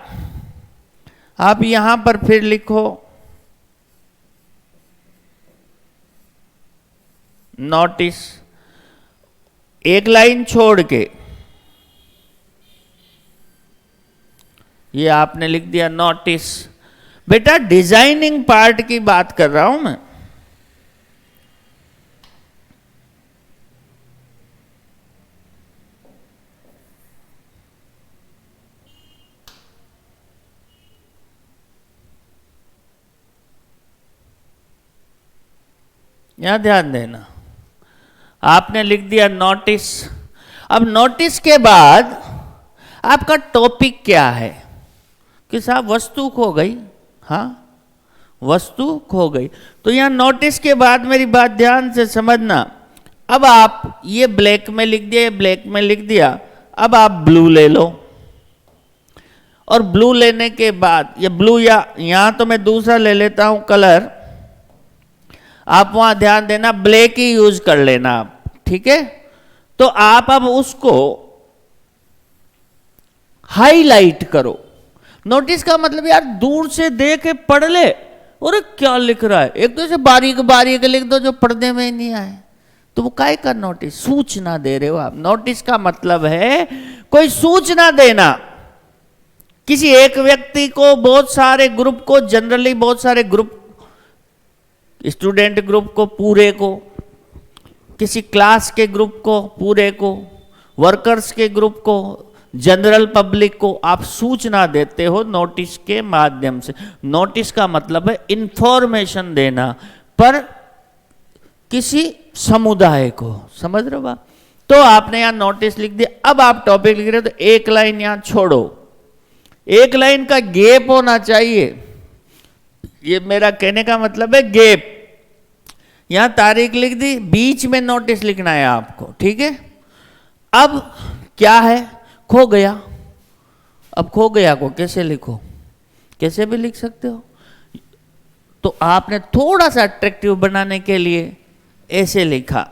आप यहां पर फिर लिखो नोटिस, एक लाइन छोड़ के ये आपने लिख दिया नोटिस। बेटा डिजाइनिंग पार्ट की बात कर रहा हूं मैं। यहां ध्यान देना, आपने लिख दिया नोटिस। अब नोटिस के बाद आपका टॉपिक क्या है कि साहब वस्तु खो गई, हाँ वस्तु खो गई। तो यहां नोटिस के बाद मेरी बात ध्यान से समझना। अब आप ये ब्लैक में लिख दिया, ब्लैक में लिख दिया, अब आप ब्लू ले लो, और ब्लू लेने के बाद ये ब्लू, या यहां तो मैं दूसरा ले लेता हूं कलर। आप वहां ध्यान देना, ब्लैक ही यूज कर लेना आप, ठीक है। तो आप अब उसको हाईलाइट करो। नोटिस का मतलब यार दूर से देख पढ़ ले, और क्या लिख रहा है, एक तो से बारीक बारीक लिख दो जो पर्दे में ही नहीं आए, तो वो काय का नोटिस, सूचना दे रहे हो आप। नोटिस का मतलब है कोई सूचना देना, किसी एक व्यक्ति को, बहुत सारे ग्रुप को, जनरली बहुत सारे ग्रुप, स्टूडेंट ग्रुप को पूरे को, किसी क्लास के ग्रुप को पूरे को, वर्कर्स के ग्रुप को, जनरल पब्लिक को आप सूचना देते हो नोटिस के माध्यम से। नोटिस का मतलब है इंफॉर्मेशन देना, पर किसी समुदाय को, समझ रहे हो आप। तो आपने यहां नोटिस लिख दिया। अब आप टॉपिक लिख रहे हो तो एक लाइन यहां छोड़ो, एक लाइन का गैप होना चाहिए, ये मेरा कहने का मतलब है गैप। यहां तारीख लिख दी, बीच में नोटिस लिखना है आपको, ठीक है। अब क्या है, खो गया। अब खो गया को कैसे लिखो, कैसे भी लिख सकते हो। तो आपने थोड़ा सा अट्रैक्टिव बनाने के लिए ऐसे लिखा,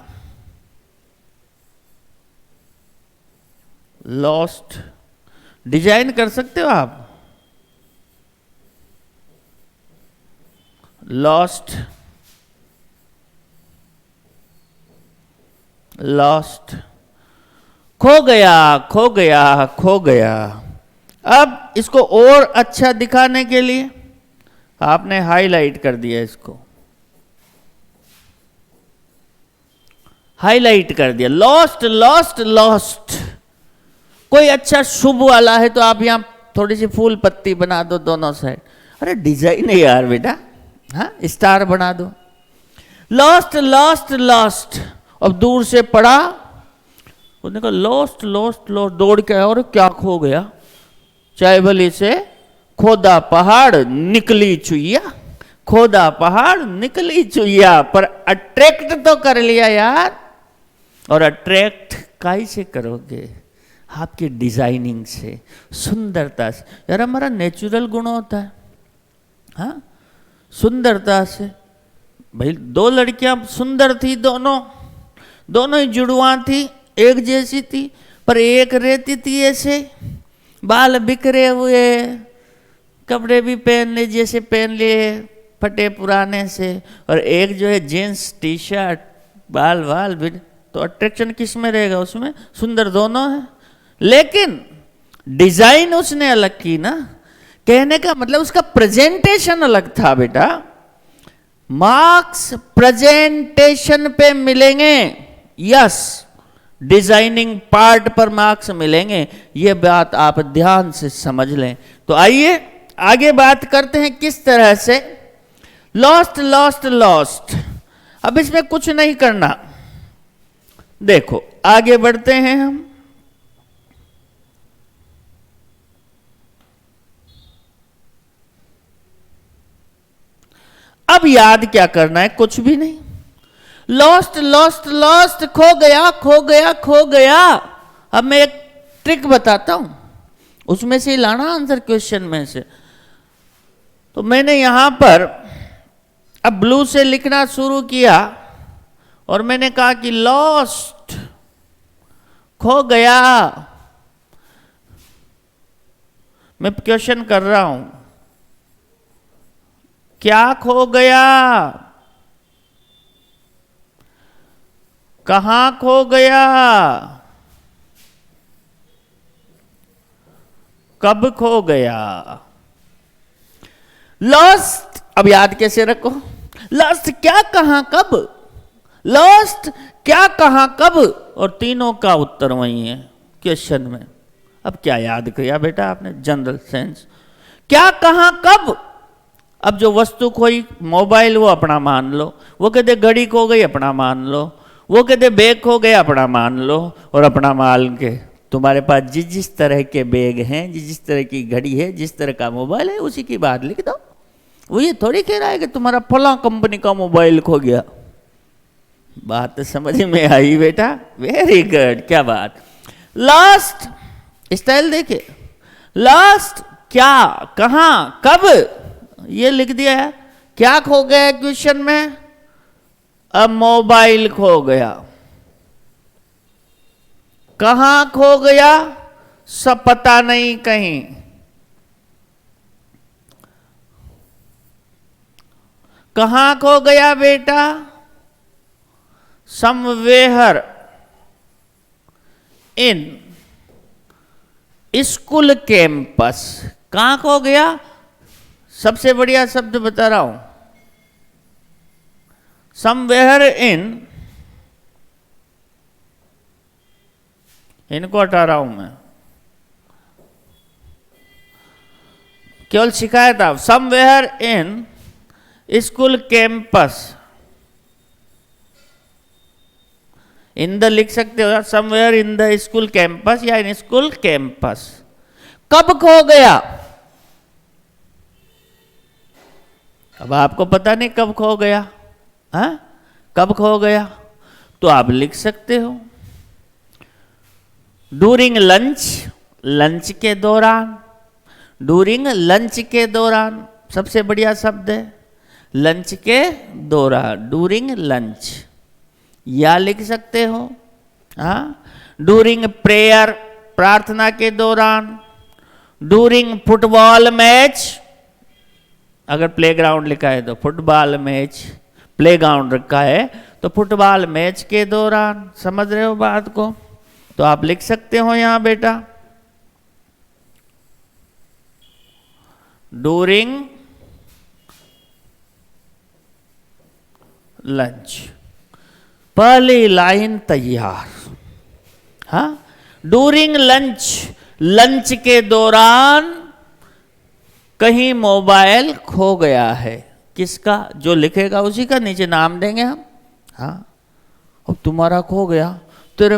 लॉस्ट। डिजाइन कर सकते हो आप, लॉस्ट, लॉस्ट, खो गया, खो गया, खो गया। अब इसको और अच्छा दिखाने के लिए आपने हाईलाइट कर दिया, इसको हाईलाइट कर दिया, लॉस्ट, लॉस्ट, लॉस्ट। कोई अच्छा शुभ वाला है तो आप यहां थोड़ी सी फूल पत्ती बना दो दोनों साइड। अरे डिजाइन है यार बेटा, हाँ, स्टार बना दो। Lost, lost, lost. अब दूर से पढ़ा, उसने कहा लॉस्ट, लॉस्ट, लॉस्ट, दौड़ के आया, और क्या खो गया। चायबली से खोदा पहाड़ निकली चुईया, खोदा पहाड़ निकली चुईया। पर अट्रैक्ट तो कर लिया यार, और अट्रैक्ट काई से करोगे, आपकी डिजाइनिंग से, सुंदरता से। यार हमारा नेचुरल गुण होता है, हाँ, सुंदरता से। भाई दो लड़कियां सुंदर थी, दोनों दोनों ही जुड़वा थी, एक जैसी थी, पर एक रहती थी ऐसे, बाल बिखरे हुए, कपड़े भी पहन ले जैसे पहन लिए फटे पुराने से, और एक जो है जींस टी शर्ट, बाल वाल भी। तो अट्रैक्शन किस में रहेगा, उसमें सुंदर दोनों है, लेकिन डिजाइन उसने अलग की ना। कहने का मतलब उसका प्रेजेंटेशन अलग था बेटा। मार्क्स प्रेजेंटेशन पे मिलेंगे, यस, डिजाइनिंग पार्ट पर मार्क्स मिलेंगे, ये बात आप ध्यान से समझ लें। तो आइए आगे बात करते हैं किस तरह से लॉस्ट, लॉस्ट, लॉस्ट। अब इसमें कुछ नहीं करना, देखो आगे बढ़ते हैं हम। अब याद क्या करना है, कुछ भी नहीं। लॉस्ट, लॉस्ट, लॉस्ट, खो गया, खो गया, खो गया। अब मैं एक ट्रिक बताता हूं, उसमें से लाना आंसर क्वेश्चन में से। तो मैंने यहां पर अब ब्लू से लिखना शुरू किया, और मैंने कहा कि लॉस्ट, खो गया। मैं क्वेश्चन कर रहा हूं, क्या खो गया, कहां खो गया, कब खो गया। लॉस्ट अब याद कैसे रखो, लॉस्ट क्या, कहां, कब, लॉस्ट क्या, कहां, कब, और तीनों का उत्तर वही है क्वेश्चन में। अब क्या याद किया बेटा आपने, जनरल सेंस, क्या, कहां, कब। अब जो वस्तु खोई, मोबाइल, वो अपना मान लो, वो कहते घड़ी खो गई, अपना मान लो, वो कहते बैग खो गए, अपना मान लो, और अपना मान के तुम्हारे पास जिस जिस तरह के बैग हैं, जिस जिस तरह की घड़ी है, जिस तरह का मोबाइल है, उसी की बात लिख दो। वो ये थोड़ी कह रहा है कि तुम्हारा फला कंपनी का मोबाइल खो गया। बात तो समझ में आई बेटा, वेरी गुड, क्या बात। लास्ट स्टाइल देखे, लास्ट क्या, कहां, कब, ये लिख दिया है। क्या खो गया क्वेश्चन में, अब मोबाइल खो गया। कहां खो गया सब पता नहीं कहीं। कहां खो गया बेटा? Somewhere in school campus. कहां खो गया? सबसे बढ़िया शब्द बता रहा हूं, समवेयर इन, इनको हटा रहा हूं मैं, केवल शिकायत आप, somewhere in school campus, in the लिख सकते हो, somewhere in the school campus या इन स्कूल कैंपस। कब खो गया? अब आपको पता नहीं कब खो गया, हाँ? कब खो गया? तो आप लिख सकते हो डूरिंग लंच, लंच के दौरान, डूरिंग लंच के दौरान सबसे बढ़िया शब्द है, लंच के दौरान, डूरिंग लंच, या लिख सकते हो हाँ, डूरिंग प्रेयर, प्रार्थना के दौरान, डूरिंग फुटबॉल मैच, अगर प्लेग्राउंड लिखा है तो फुटबॉल मैच, प्लेग्राउंड रखा है तो फुटबॉल मैच के दौरान। समझ रहे हो बात को? तो आप लिख सकते हो यहां बेटा डूरिंग लंच। पहली लाइन तैयार, हाँ, डूरिंग लंच, लंच के दौरान कहीं मोबाइल खो गया है। किसका? जो लिखेगा उसी का नीचे नाम देंगे हम, हाँ। अब तुम्हारा खो गया, तेरे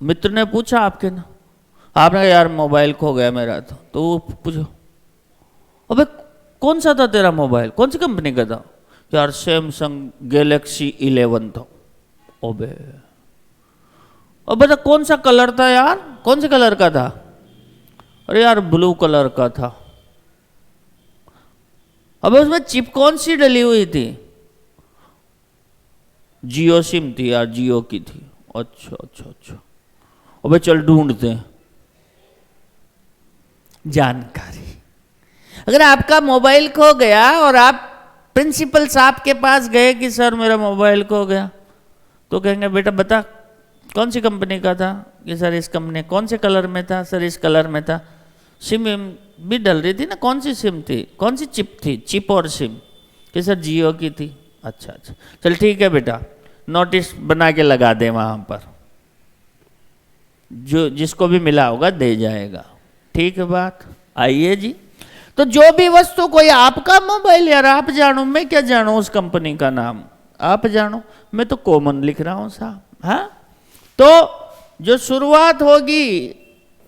मित्र ने पूछा आपके ना, आपने कहा यार मोबाइल खो गया मेरा, तो वो पूछो अबे कौन सा था तेरा मोबाइल, कौन सी कंपनी का था? यार सैमसंग गैलेक्सी 11 था। अबे अब बता कौन सा कलर था यार, कौन से कलर का था? अरे यार ब्लू कलर का था। अबे उसमें चिप कौन सी डली हुई थी? जियो सिम थी यार, जियो की थी। अच्छा अच्छा अच्छा, अबे चल ढूंढते हैं जानकारी। अगर आपका मोबाइल खो गया और आप प्रिंसिपल साहब के पास गए कि सर मेरा मोबाइल खो गया, तो कहेंगे बेटा बता कौन सी कंपनी का था? कि सर इस कंपनी। कौन से कलर में था? सर इस कलर में था। सिम भी डल रही थी ना, कौन सी सिम थी, कौन सी चिप थी? चिप और सिम। कि सर जियो की थी। अच्छा अच्छा, चल ठीक है बेटा, नोटिस बना के लगा दे वहां पर, जो जिसको भी मिला होगा दे जाएगा। ठीक है बात? आइए जी, तो जो भी वस्तु, कोई आपका मोबाइल, यार आप जानो, मैं क्या जानो उस कंपनी का नाम, आप जानो, मैं तो कॉमन लिख रहा हूं साहब, हाँ। तो जो शुरुआत होगी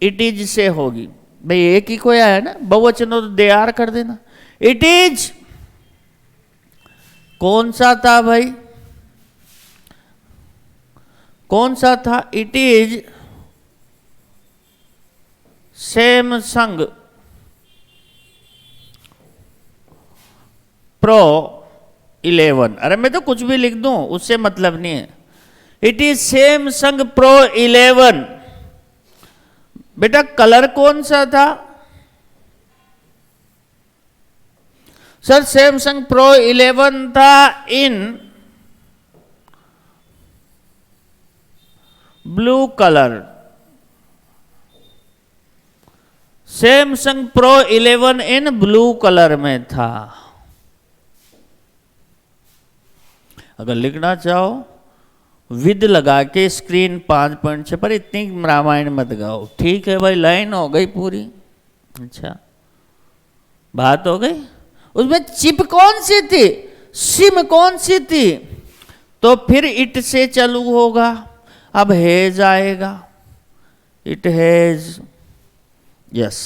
इट इज से होगी। भाई एक ही कोई आया ना, बहुवचन हो तो दे आर कर देना। इट इज कौन सा था भाई, कौन सा था? It is Samsung pro 11। अरे मैं तो कुछ भी लिख दूं, उससे मतलब नहीं है। It is Samsung pro 11। बेटा कलर कौन सा था? सर सैमसंग प्रो 11 था in blue colour. Samsung pro 11 in blue colour में था। अगर लिखना चाहो विद लगा के स्क्रीन 5.6 पर, इतनी रामायण मत गाओ, ठीक है भाई? लाइन हो गई पूरी। अच्छा बात हो गई। उसमें चिप कौन सी थी, सिम कौन सी थी? तो फिर इट से चालू होगा, अब हैज आएगा, इट हैज। यस,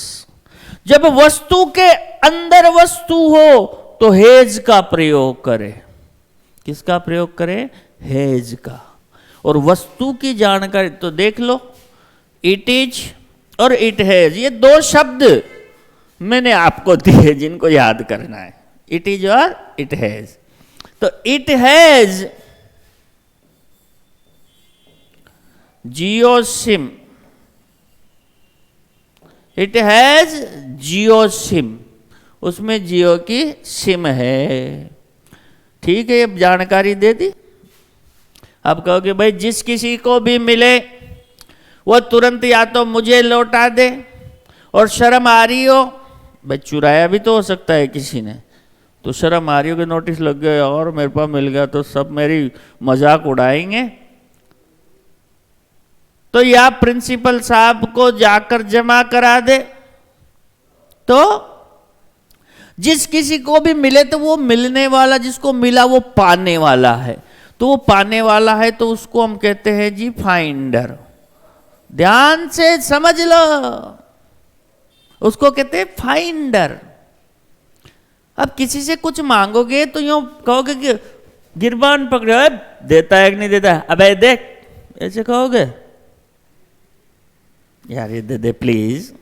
जब वस्तु के अंदर वस्तु हो तो हैज का प्रयोग करें। किसका प्रयोग करें? हैज का। और वस्तु की जानकारी तो देख लो, इट इज और इट हैज, ये दो शब्द मैंने आपको दिए जिनको याद करना है, इट इज और इट हैज। तो it has Jio SIM, it has Jio SIM, उसमें जियो की सिम है। ठीक है, अब जानकारी दे दी। अब कहोगे भाई जिस किसी को भी मिले वो तुरंत या तो मुझे लौटा दे, और शर्म आ रही हो, भाई चुराया भी तो हो सकता है किसी ने, तो शर्म आ रही हो कि नोटिस लग गया और मेरे पास मिल गया तो सब मेरी मजाक उड़ाएंगे, तो या प्रिंसिपल साहब को जाकर जमा करा दे। तो जिस किसी को भी मिले तो वो मिलने वाला, जिसको मिला वो पाने वाला है, तो वो पाने वाला है तो उसको हम कहते हैं जी फाइंडर। ध्यान से समझ लो, उसको कहते हैं फाइंडर। अब किसी से कुछ मांगोगे तो यूं कहोगे कि गिरबान पकड़ो, देता है कि नहीं देता है, अबे देख, ऐसे कहोगे? यार ये दे दे प्लीज।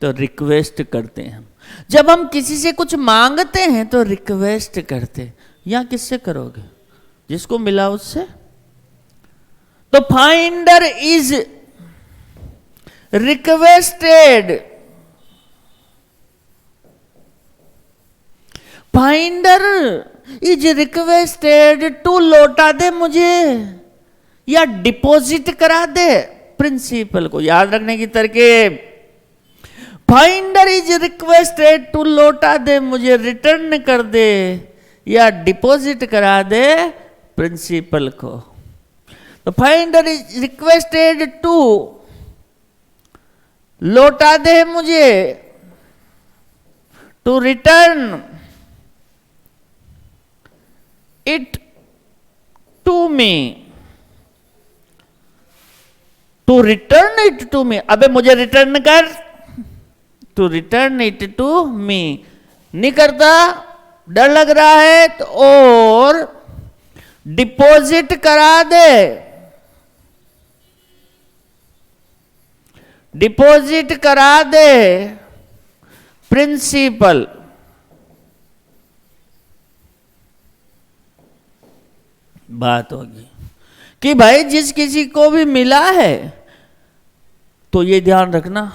तो रिक्वेस्ट करते हैं हम। जब हम किसी से कुछ मांगते हैं तो रिक्वेस्ट करते, या किससे करोगे? जिसको मिला उससे। तो finder is requested, finder is requested to लौटा दे मुझे, या डिपॉजिट करा दे प्रिंसिपल को। याद रखने की तरकीब, फाइंडर इज रिक्वेस्टेड टू लौटा दे मुझे, रिटर्न कर दे, या डिपॉजिट करा दे प्रिंसिपल को। तो फाइंडर इज रिक्वेस्टेड टू लौटा दे मुझे, to return it to me, to return it to me. अबे मुझे रिटर्न कर, to return it to me. नहीं करता, डर लग रहा है तो और डिपॉजिट करा दे, डिपॉजिट करा दे प्रिंसिपल। बात होगी कि भाई जिस किसी को भी मिला है, तो ये ध्यान रखना,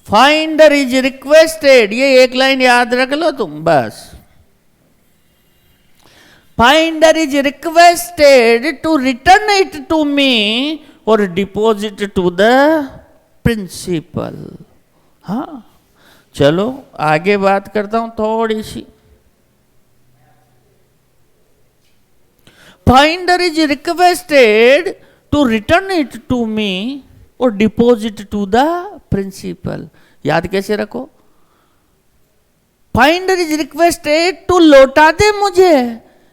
फाइंडर इज रिक्वेस्टेड, ये एक लाइन याद रख लो तुम बस। Finder is requested to return it to me और डिपॉजिट टू द प्रिंसिपल। हाँ चलो आगे बात करता हूं थोड़ी सी। Finder is requested to return it to me और डिपॉजिट टू द प्रिंसिपल। याद कैसे रखो? फाइंडर इज रिक्वेस्टेड टू लौटा दे मुझे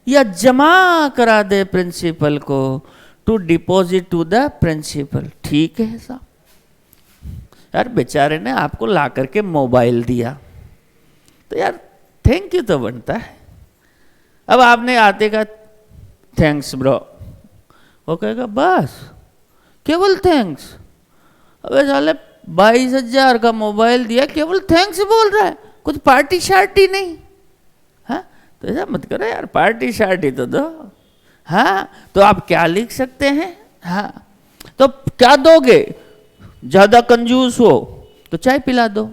या जमा करा दे प्रिंसिपल को, to deposit to the principal. ठीक है साहब। यार बेचारे ने आपको ला करके मोबाइल दिया तो यार थैंक यू तो बनता है। अब आपने आते का थैंक्स ब्रो, वो कहेगा बस केवल थैंक्स। अबे साले 22,000 का मोबाइल दिया, केवल थैंक्स बोल रहा है, कुछ पार्टी शार्टी नहीं। हाँ तो ऐसा मत करो यार, पार्टी शार्टी तो दो। हाँ तो आप क्या लिख सकते हैं? हाँ तो क्या दोगे? ज्यादा कंजूस हो तो चाय पिला दो,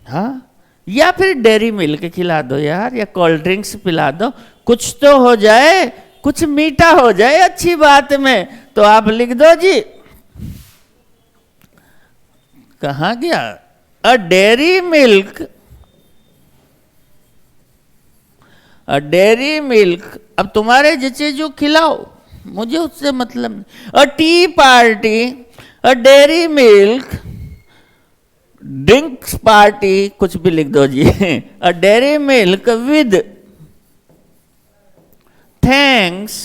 हाँ, या फिर डेयरी मिल्क खिला दो यार, या कोल्ड ड्रिंक्स पिला दो, कुछ तो हो जाए, कुछ मीठा हो जाए अच्छी बात में। तो आप लिख दो जी, कहाँ गया? A Dairy Milk, a Dairy Milk. अब तुम्हारे जैसे जो खिलाओ, मुझे उससे मतलब नहीं। A tea party, a Dairy Milk, drinks party, कुछ भी लिख दो जी। A Dairy Milk with thanks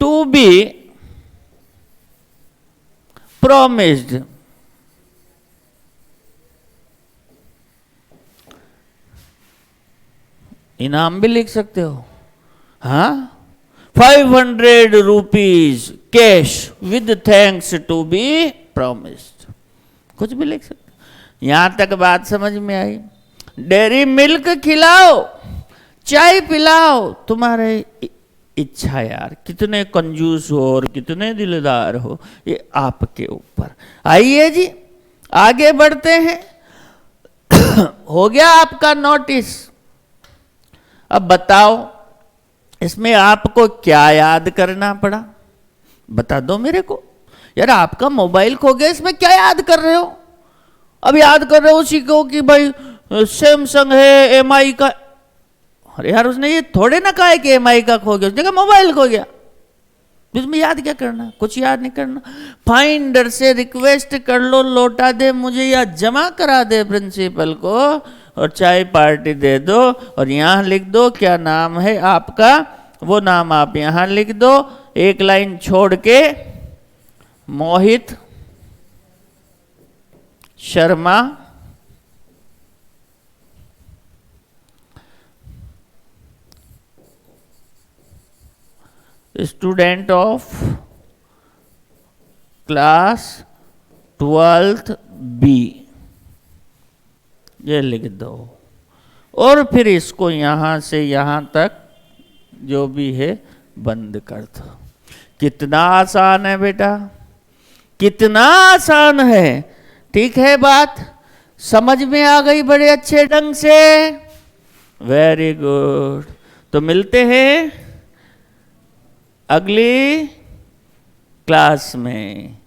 to be promised। इनाम भी लिख सकते हो, हाँ, 500 rupees cash with thanks to be promised, कुछ भी लिख सकते। यहां तक बात समझ में आई? डेयरी मिल्क खिलाओ, चाय पिलाओ, तुम्हारे इच्छा यार, कितने कंजूस हो और कितने दिलदार हो, ये आपके ऊपर। आइए जी आगे बढ़ते हैं। हो गया आपका नोटिस। अब बताओ इसमें आपको क्या याद करना पड़ा, बता दो मेरे को। यार आपका मोबाइल खो गया, इसमें क्या याद कर रहे हो? अब याद कर रहे हो उसी को कि भाई सैमसंग है, एमआई का। अरे यार उसने ये थोड़े ना कहा है कि एमआई का खो गया, उसने कहा मोबाइल खो गया। इसमें याद क्या करना, कुछ याद नहीं करना। फाइंडर से रिक्वेस्ट कर लो लौटा दे मुझे या जमा करा दे प्रिंसिपल को, और चाय पार्टी दे दो, और यहाँ लिख दो क्या नाम है आपका, वो नाम आप यहाँ लिख दो, एक लाइन छोड़ के Mohit Sharma student of class 12th B, ये लिख दो। और फिर इसको यहां से यहां तक जो भी है बंद कर दो। कितना आसान है बेटा, कितना आसान है। ठीक है, बात समझ में आ गई बड़े अच्छे ढंग से? Very good. तो मिलते हैं अगली क्लास में।